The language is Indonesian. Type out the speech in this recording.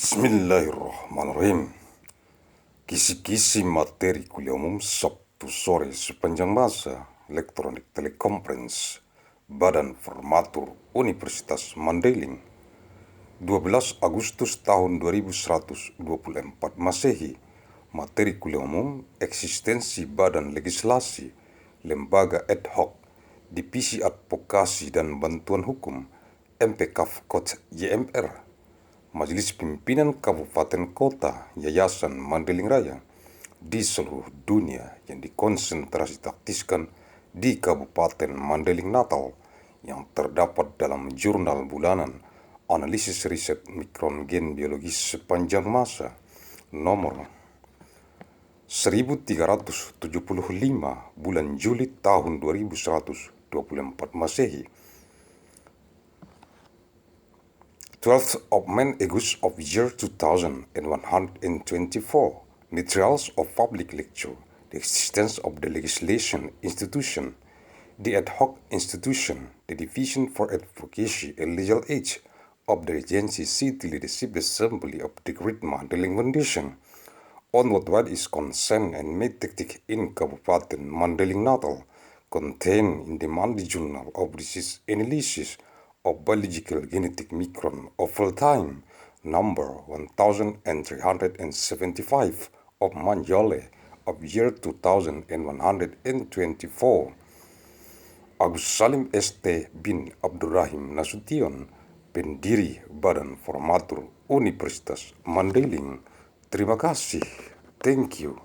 Bismillahirrahmanirrahim. Kisi-kisi materi kuliah umum Sabtu sore sepanjang masa elektronik Teleconference Badan Formatur Universitas Mandailing 12 Agustus tahun 2124 Masehi. Materi kuliah umum Eksistensi Badan Legislasi, Lembaga ad hoc, Divisi Advokasi dan Bantuan Hukum, MPKab Kota JBAR, Majelis Pimpinan Kabupaten, Kota, Yayasan Mandailing Raya di seluruh dunia yang dikonsentrasitaktiskan di Kabupaten Mandailing Natal yang terdapat dalam Jurnal Bulanan, Analisis, Riset, Mikron, Biologis sepanjang masa nomor 1375 bulan Juli tahun 2124 Masehi. 12th of August of year 2124. Materials of public lecture. The existence of the legislation institution, the ad hoc institution, the Division for Advokasi and Legal Aid of the Regency City Leadership Assembly of the Great Mandailing Foundation, on what is concerned and made tactic in Kabupaten Mandailing Natal, contained in the monthly Journal of Research Analysis of Biological Genetic Mikron of full time, number 1375 of Manjole of year 2124. Agus Salim St. bin Abdurrahim Nasution, pendiri Badan Formatur Universitas Mandailing. Terima kasih. Thank you.